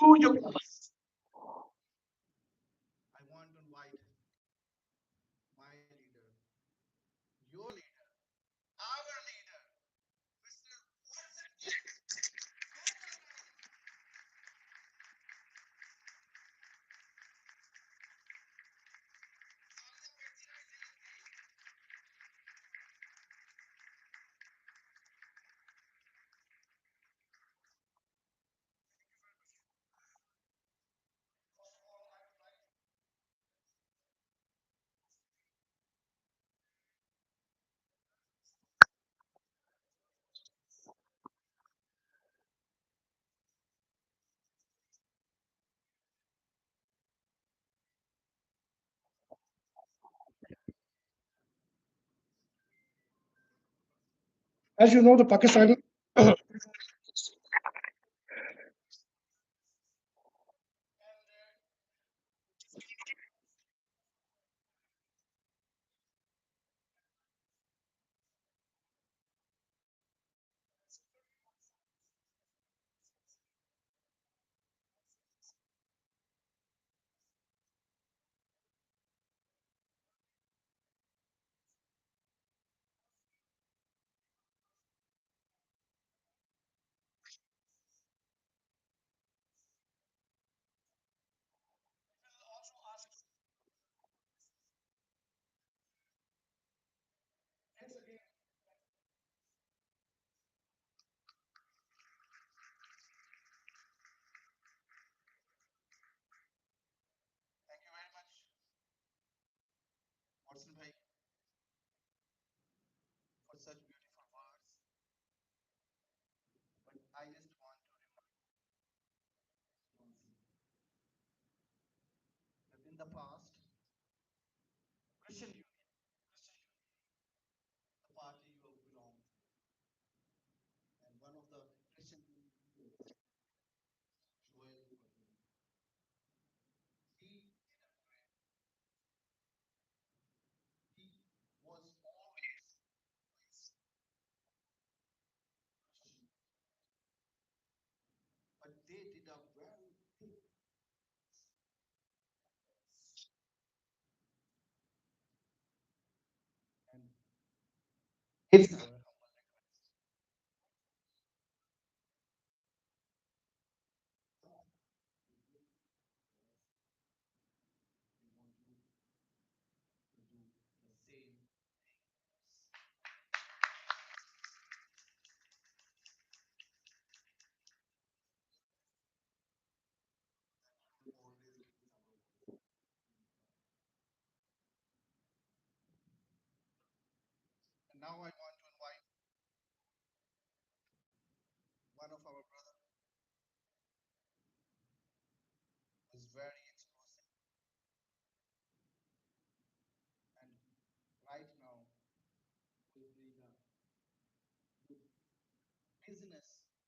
I want to invite my leader, your leader, our leader, Mr. As you know, the Pakistani Thank you very much, Watson Bhai, for such beautiful words. But I just want to remind that in the past, Christian Union, the party you belong to, and one of the Christian Union leaders, Joel, he he was always Christian, but they did a very big and it's our humble request. We want you to do the same thing. You always raise our voice. And now I want to invite one of our brother who is very explosive and right now who is doing a good business here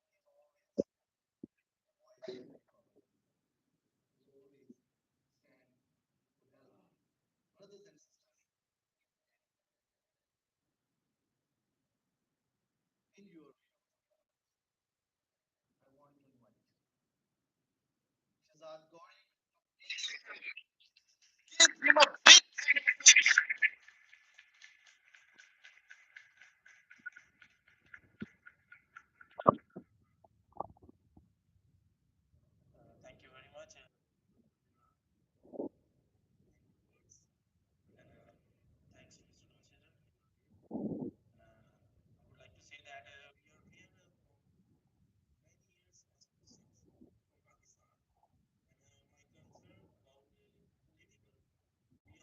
in the Netherlands. And he's always a voice of the people. He always stand to help brothers and sisters in your field of work. I want to invite Shazad Gauri to give him a big Thank you very much. Words. And thanks, Mr. Consider. I would like to say that we are here for many years as Christians from Pakistan. And my concern about political, we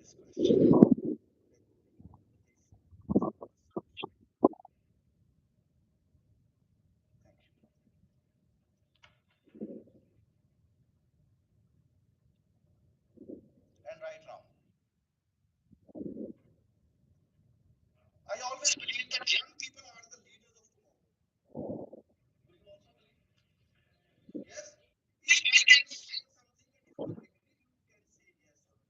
this question regarding this subject. Thank you. And right now, I always believe that young people are the leaders of tomorrow. Do you also believe? Yes? If I can say something and if you agree, you can say yes or no.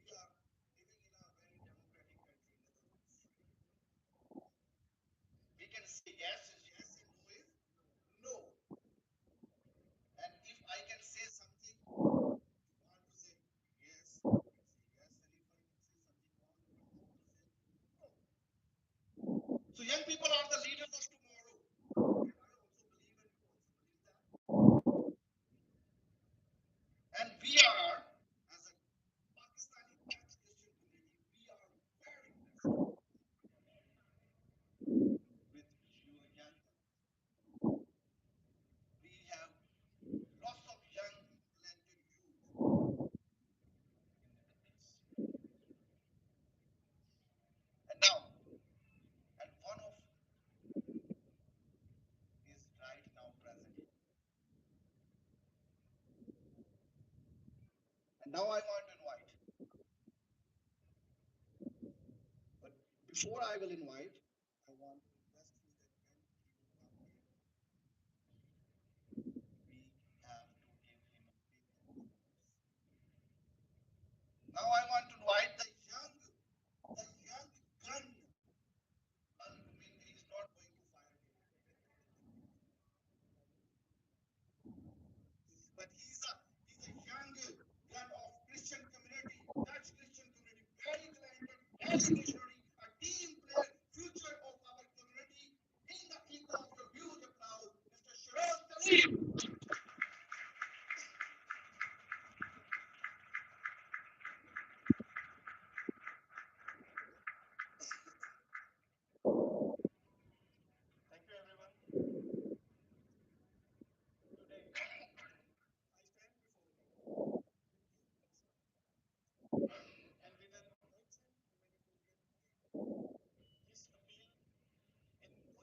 We are living in a very democratic country, Netherlands. We can say yes is yes and no is no. And if I can say something, you want to say yes, you can say yes. And if I can say something wrong, you will have to say no. So young people are the leaders of tomorrow. And I also believe and you also believe that. And we are, as a Pakistani Dutch Christian community, we are very blessed with your young talent. We have lots of young talented youth in Netherlands. And now, and one of is right now present here. And now I want to invite. But before I will invite, I want to request you that when he will come here, we have to give him a big hand of applause. Now I want to invite the young gun. Mean he's not going to fire here, but he's a young gun of Christian community, Dutch Christian community, very talented, very visionary, a team player, future of our community. In the echo of your huge applause, Mr. Shiraz Khalil. Thank you, everyone. Today, I stand before you with deep concern and with an urgent humanitarian appeal. This appeal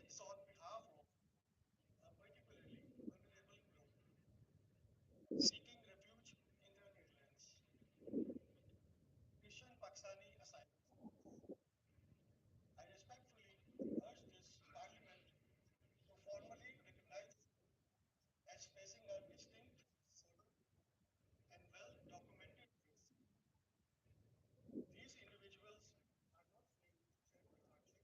is on behalf of a particularly vulnerable group seeking refuge in the Netherlands, Christian Pakistani asylum seekers. I respectfully urge this Parliament to formally recognize this group as facing a distinct, severe, and well documented risk. These individuals are not fleeing general hardship,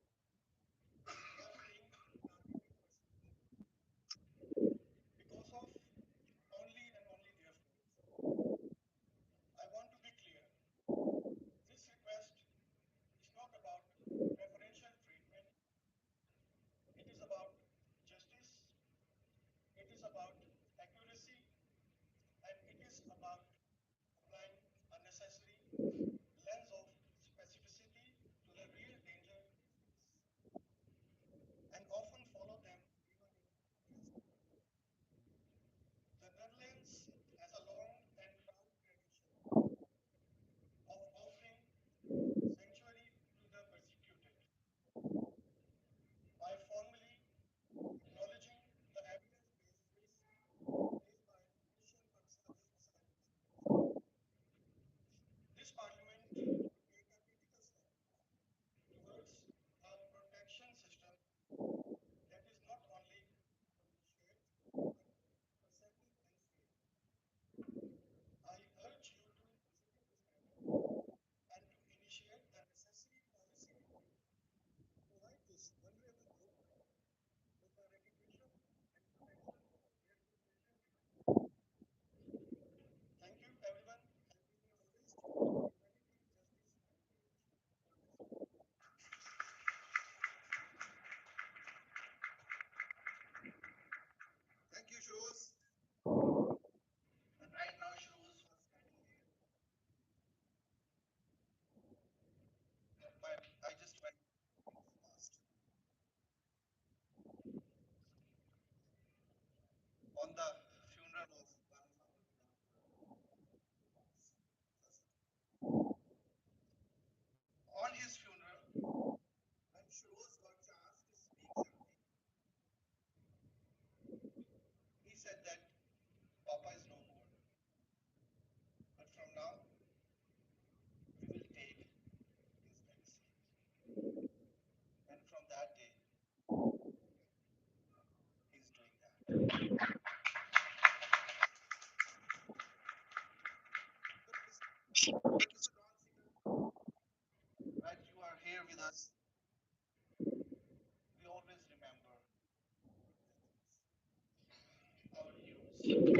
they are fleeing targeted persecution because of only their faith. I want to be clear this request is not about preferential treatment, it is about justice, it is about accuracy, and it is about applying a necessary lens of specificity to the real danger they face and often follow them even in unrest. The Netherlands has a long and proud tradition of offering sanctuary to the persecuted by formally acknowledging the evidence based risk faced by Christian Pakistani asylum seekers.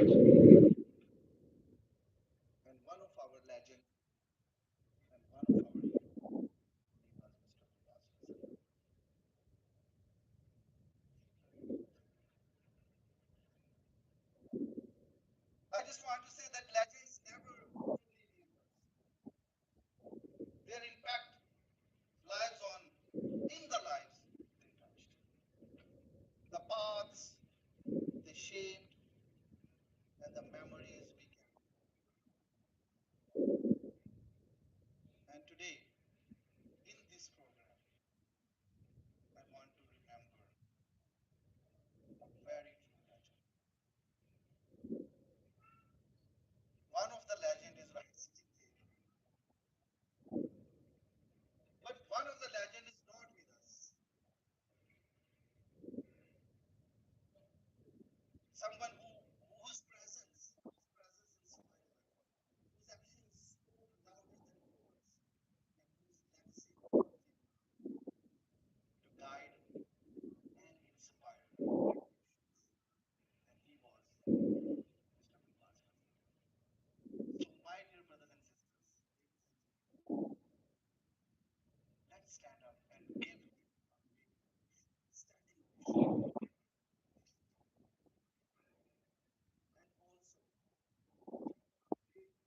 And one of our legends and one of our heroes, he was Mr. Abbas Hasan. I just want to say that legends never truly leave us. Their impact lives on in the lives they touched. The paths they shaped and the memories we carry. And today, in this program, I want to remember a very true legend. One of the legend is right sitting there, but one of the legend is not with us. Someone whose presence inspired, whose actions spoke louder than words, and whose legacy will live on to guide and inspire generations. And he was Mr. Abbas Hasan. So, my dear brothers and sisters, ladies and gentlemen, let's stand up and give him a big ovation, standing ovation. And also a big, big Urdu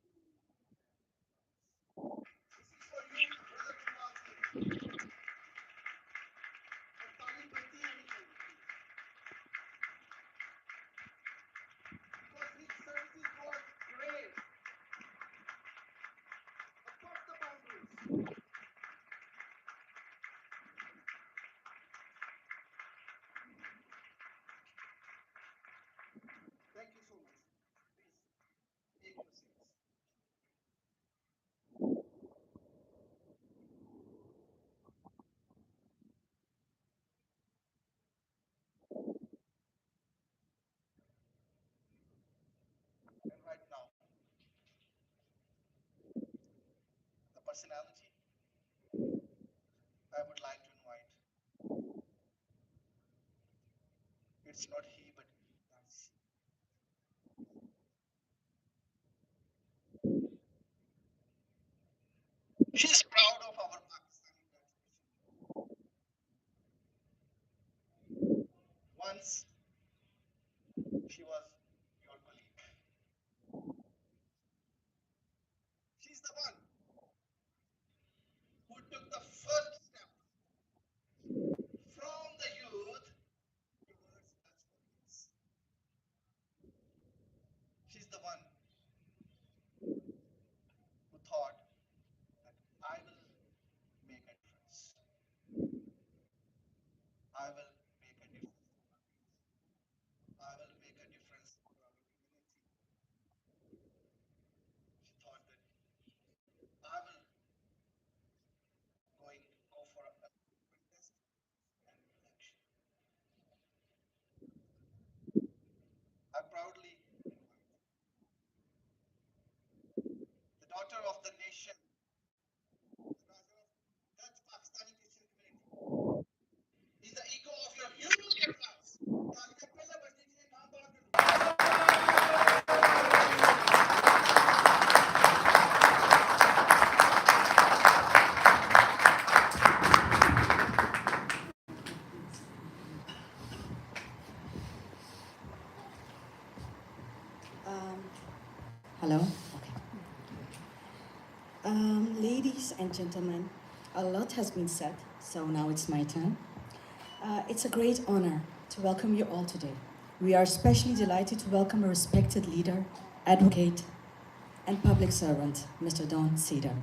family applause. This is for you, brother Abbas Hasan. और ताली बनती है नहीं चाहिए, please. Because his services was great, across the boundaries. Thank you so much. Please take your seats. And right now, the personality I would like to invite, it's not he, but that's she. She's proud of our Pakistani Dutch Christian community. Once she was your colleague. She's the one who took the first step from the youth towards Dutch politics. She's the one who thought that I will make a difference. I will make a difference to our youth. I will make a difference to our community. She thought that I will go for a contest and election. I proudly invite the daughter of the nation, the daughter of Dutch Pakistani Christian community, is the echo of your huge applause. तालियां पहले बजनी चाहिए, नाम बाद में दूंगा. Hello? Okay. Ladies and gentlemen, a lot has been said, so now it's my turn. It's a great honor to welcome you all today. We are especially delighted to welcome a respected leader, advocate, and public servant, Mr. Don Cedar.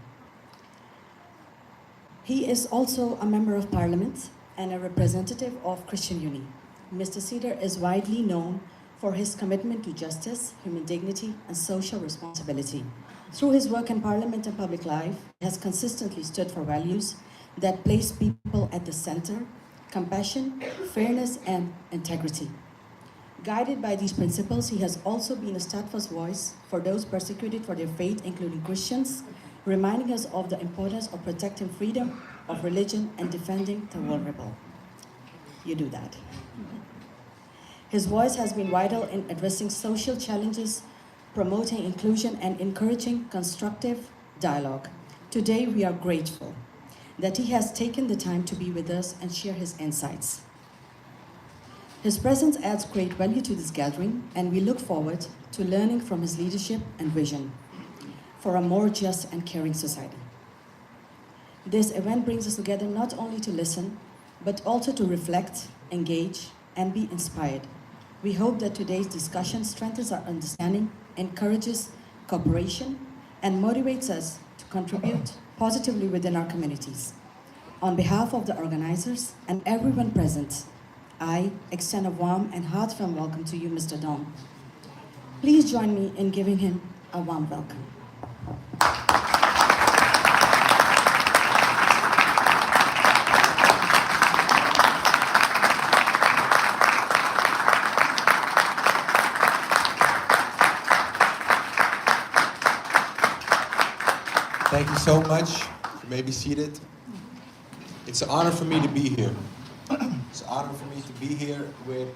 He is also a member of parliament and a representative of Christian Uni. Mr. Cedar is widely known for his commitment to justice, human dignity, and social responsibility. Through his work in parliament and public life, he has consistently stood for values that place people at the center, compassion, fairness, and integrity. Guided by these principles, he has also been a steadfast voice for those persecuted for their faith, including Christians, reminding us of the importance of protecting freedom of religion and defending the vulnerable. You do that. His voice has been vital in addressing social challenges, promoting inclusion, and encouraging constructive dialogue. Today, we are grateful that he has taken the time to be with us and share his insights. His presence adds great value to this gathering, and we look forward to learning from his leadership and vision for a more just and caring society. This event brings us together not only to listen, but also to reflect, engage, and be inspired. We hope that today's discussion strengthens our understanding, encourages cooperation, and motivates us to contribute positively within our communities. On behalf of the organizers and everyone present, I extend a warm and heartfelt welcome to you, Mr. Don. Please join me in giving him a warm welcome. Thank you so much. You may be seated. It's an honor for me to be here. It's an honor for me to be here with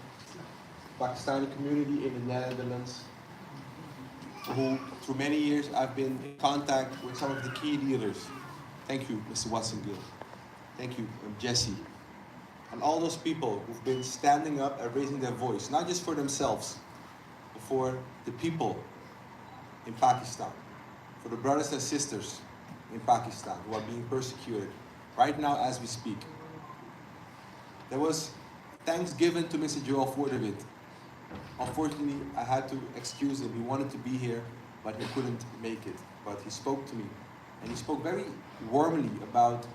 Pakistani community in the Netherlands, who through many years I've been in contact with some of the key leaders. Thank you, Mr. Wassengil. Thank you, Jesse. And all those people who've been standing up and raising their voice, not just for themselves, but for the people in Pakistan, for the brothers and sisters in Pakistan who are being persecuted right now as we speak. There was thanks given to Mr. Joel Voordewind. Unfortunately, I had to excuse him. He wanted to be here, but he couldn't make it. But he spoke to me, and he spoke very warmly about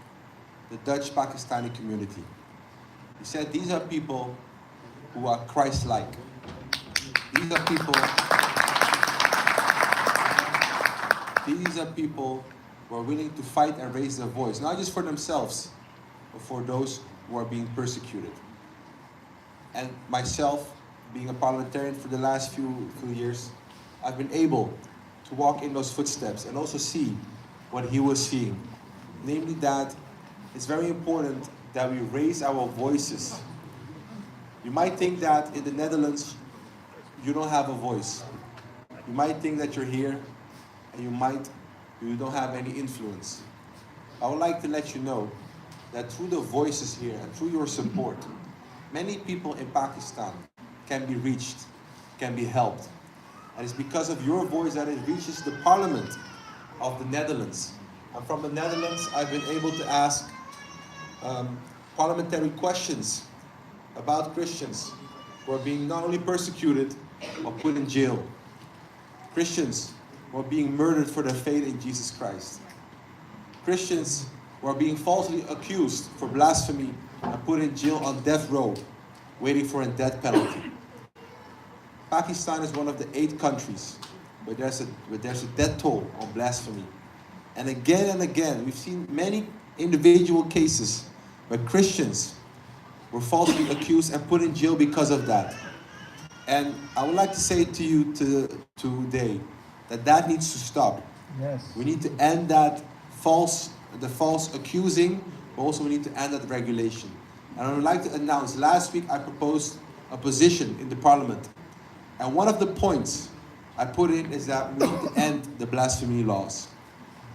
the Dutch Pakistani community. He said, these are people who are Christ-like. These are people who are willing to fight and raise their voice, not just for themselves, but for those who are being persecuted. And myself, being a parliamentarian for the last few years, I've been able to walk in those footsteps and also see what he was seeing. Namely that it's very important that we raise our voices. You might think that in the Netherlands, you don't have a voice. You might think that you're here and you don't have any influence. I would like to let you know that through the voices here and through your support, many people in Pakistan can be reached, can be helped. And it's because of your voice that it reaches the parliament of the Netherlands. And from the Netherlands, I've been able to ask parliamentary questions about Christians who are being not only persecuted, but put in jail. Christians who are being murdered for their faith in Jesus Christ. Christians who are being falsely accused for blasphemy and put in jail on death row, waiting for a death penalty. Pakistan is one of the 8 countries where there's a death toll on blasphemy. And again, we've seen many individual cases where Christians were falsely accused and put in jail because of that. And I would like to say to you today that needs to stop. Yes. We need to end the false accusing, but also we need to end that regulation. And I would like to announce, last week I proposed a position in the parliament. And one of the points I put in is that we need to end the blasphemy laws.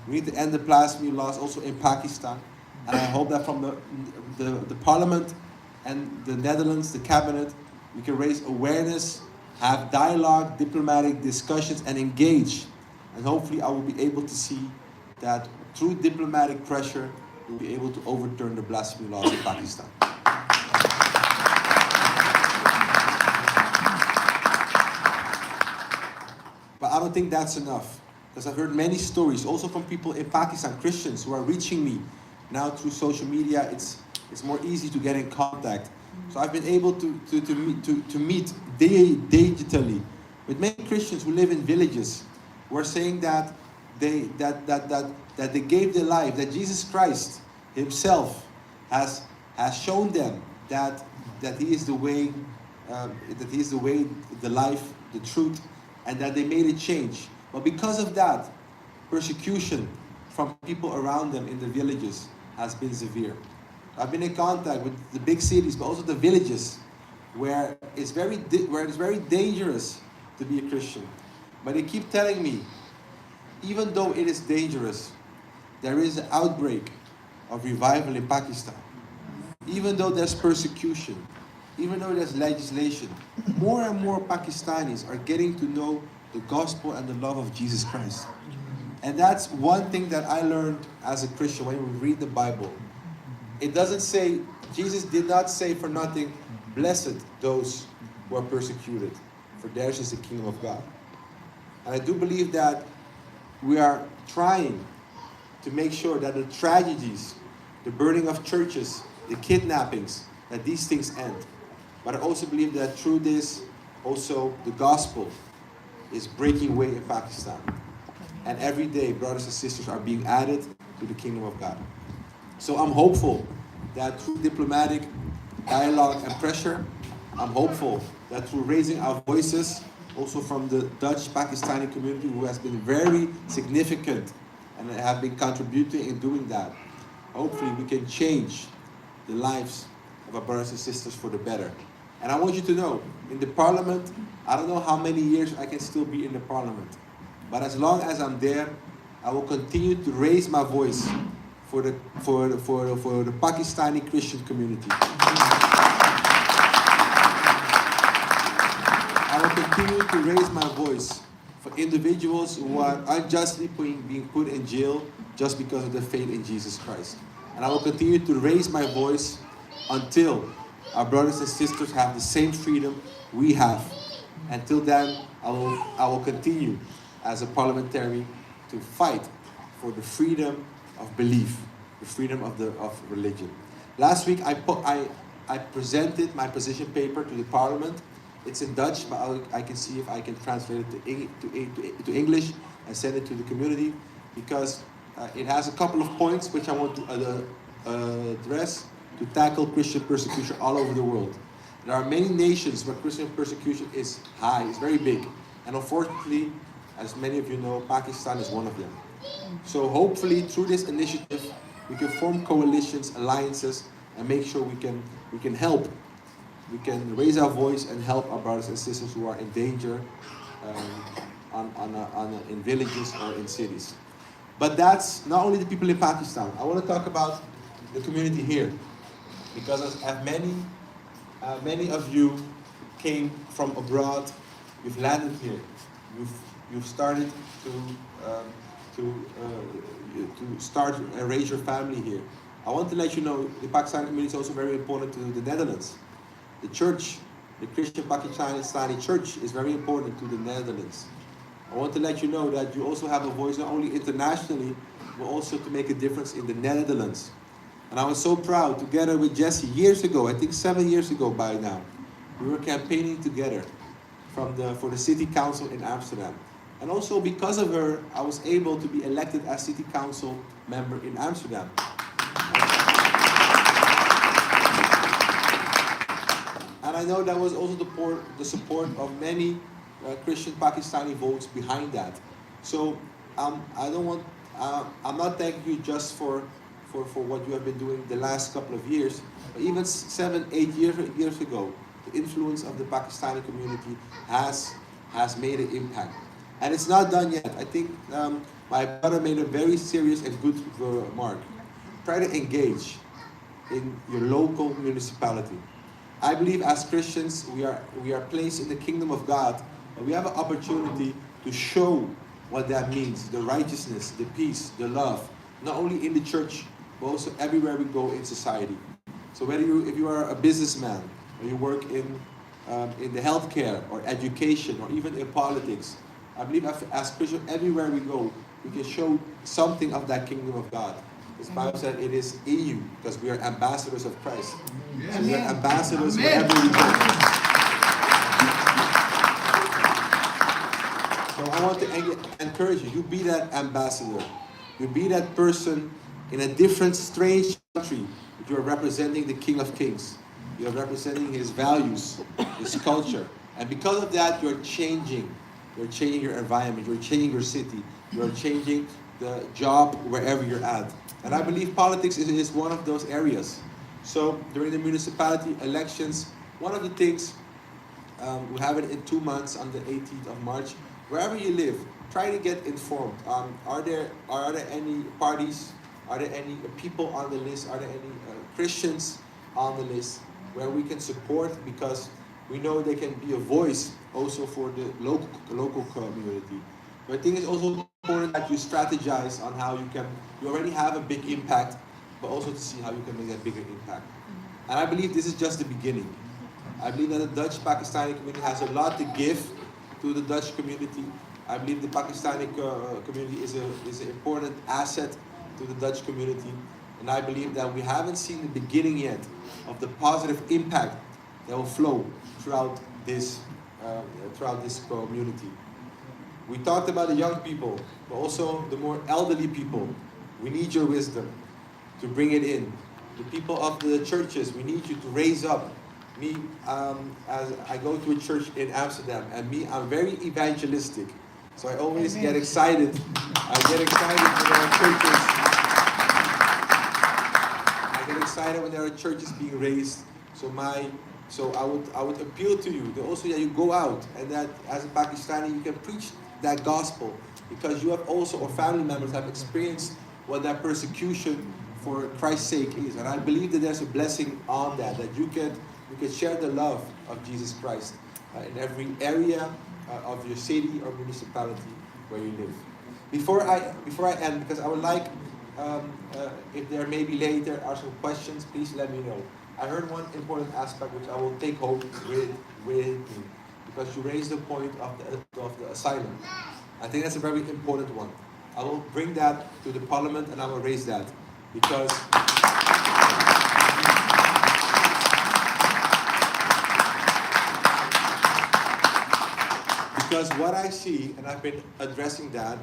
We need to end the blasphemy laws also in Pakistan. And I hope that from the parliament and the Netherlands, the cabinet, we can raise awareness, have dialogue, diplomatic discussions, and engage. And hopefully I will be able to see that through diplomatic pressure, we'll be able to overturn the blasphemy laws in Pakistan. But I don't think that's enough, because I've heard many stories, also from people in Pakistan, Christians, who are reaching me now through social media. It's more easy to get in contact. So I've been able to meet digitally with many Christians who live in villages, who are saying that they gave their life, that Jesus Christ Himself has shown them that He is the way, the life, the truth, and that they made a change. But because of that, persecution from people around them in the villages has been severe. I've been in contact with the big cities, but also the villages, where it's very dangerous to be a Christian. But they keep telling me, even though it is dangerous, there is an outbreak of revival in Pakistan. Even though there's persecution, even though there's legislation, more and more Pakistanis are getting to know the gospel and the love of Jesus Christ. And that's one thing that I learned as a Christian when we read the Bible. It doesn't say, Jesus did not say for nothing, blessed those who are persecuted, for theirs is the kingdom of God. And I do believe that we are trying to make sure that the tragedies, the burning of churches, the kidnappings, that these things end. But I also believe that through this, also the gospel is breaking way in Pakistan. And every day, brothers and sisters are being added to the kingdom of God. So I'm hopeful that through diplomatic dialogue and pressure, I'm hopeful that through raising our voices, also from the Dutch Pakistani community who has been very significant and have been contributing in doing that, hopefully we can change the lives of our brothers and sisters for the better. And I want you to know, in the parliament, I don't know how many years I can still be in the parliament. But as long as I'm there, I will continue to raise my voice for the Pakistani Christian community. I will continue to raise my voice for individuals who are unjustly being put in jail just because of their faith in Jesus Christ. And I will continue to raise my voice until our brothers and sisters have the same freedom we have. Until then, I will continue as a parliamentary to fight for the freedom of belief, the freedom of religion. Last week, I presented my position paper to the parliament. It's in Dutch, but I can see if I can translate it to English and send it to the community, because it has a couple of points which I want to address to tackle Christian persecution all over the world. There are many nations where Christian persecution is high, it's very big. And unfortunately, as many of you know, Pakistan is one of them. So hopefully through this initiative, we can form coalitions, alliances, and make sure we can help. We can raise our voice and help our brothers and sisters who are in danger in villages or in cities. But that's not only the people in Pakistan. I want to talk about the community here, because as many of you came from abroad, you've landed here, you've started to start and raise your family here. I want to let you know the Pakistani community is also very important to the Netherlands. The church, the Christian Pakistani church, is very important to the Netherlands. I want to let you know that you also have a voice not only internationally, but also to make a difference in the Netherlands. And I was so proud, together with Jessie, years ago, I think 7 years ago by now, we were campaigning together for the city council in Amsterdam. And also because of her, I was able to be elected as city council member in Amsterdam. And I know that was also the support of many Christian Pakistani votes behind that. So I'm not thanking you just for what you have been doing the last couple of years, but even 7, 8 years ago, the influence of the Pakistani community has made an impact. And it's not done yet. I think my brother made a very serious and good remark. Try to engage in your local municipality. I believe as Christians, we are placed in the kingdom of God, and we have an opportunity to show what that means, the righteousness, the peace, the love, not only in the church, but also everywhere we go in society. So if you are a businessman, or you work in the healthcare or education or even in politics, I believe as Christians, everywhere we go, we can show something of that kingdom of God. The Bible said it is in you, because we are ambassadors of Christ. Yes. So we are ambassadors wherever we go. So I want to encourage you, you be that ambassador. You be that person in a different, strange country, but you are representing the King of Kings. You are representing his values, his culture. And because of that, you're changing. You're changing your environment. You're changing your city. You're changing the job wherever you're at. And I believe politics is one of those areas. So during the municipality elections, one of the things, we have it in 2 months on the 18th of March. Wherever you live, try to get informed. Are there any parties? Are there any people on the list? Are there any Christians on the list where we can support? Because we know they can be a voice also for the local community. But I think it's also important that you strategize on how you already have a big impact, but also to see how you can make a bigger impact. And I believe this is just the beginning. I believe that the Dutch Pakistani community has a lot to give to the Dutch community. I believe the Pakistani community is an important asset to the Dutch community. And I believe that we haven't seen the beginning yet of the positive impact that will flow throughout this community. We talked about the young people, but also the more elderly people. We need your wisdom to bring it in. The people of the churches, we need you to raise up. Me, as I go to a church in Amsterdam, and I'm very evangelistic. So I always get excited. I get excited when there are churches. I get excited when there are churches being raised. So I would appeal to you that also that you go out and that as a Pakistani you can preach that gospel, because you have also, or family members have experienced what that persecution for Christ's sake is. And I believe that there's a blessing on that you can share the love of Jesus Christ in every area of your city or municipality where you live. Before I end, because I would like, if there maybe later are some questions, please let me know. I heard one important aspect which I will take home with me, because you raised the point of the asylum. I think that's a very important one. I will bring that to the parliament and I will raise that, because what I see, and I've been addressing that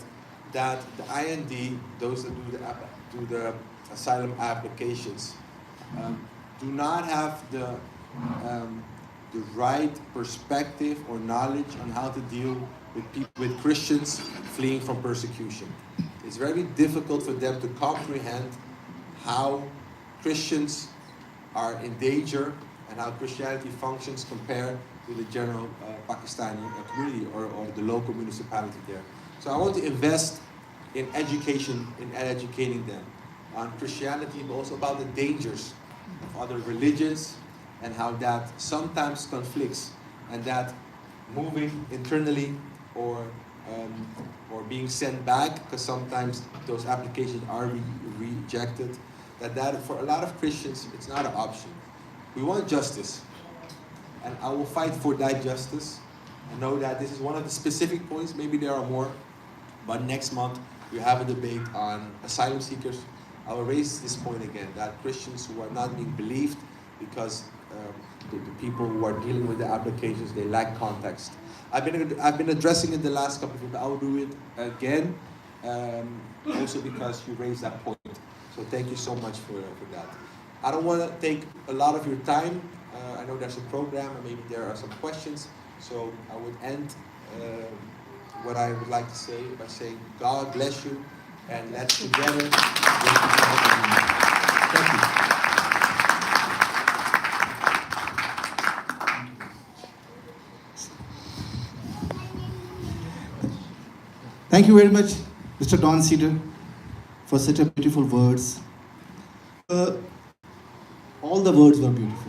the IND, those that do the asylum applications, do not have the right perspective or knowledge on how to deal with Christians fleeing from persecution. It's very difficult for them to comprehend how Christians are in danger and how Christianity functions compared to the general Pakistani community or the local municipality there. So I want to invest in education, in educating them on Christianity, but also about the dangers of other religions and how that sometimes conflicts, and that moving internally or being sent back, because sometimes those applications are rejected, that for a lot of Christians it's not an option. We want justice, and I will fight for that justice. I know that this is one of the specific points, maybe there are more, but next month we have a debate on asylum seekers. I will raise this point again, that Christians who are not being believed because the people who are dealing with the applications, they lack context. I've been addressing it the last couple of weeks, but I will do it again, also because you raised that point. So thank you so much for that. I don't want to take a lot of your time. I know there's a program and maybe there are some questions. So I would end what I would like to say by saying, God bless you, and let's together. Thank you. Thank you very much, Mr. Don Cedar, for such a beautiful words. All the words were beautiful.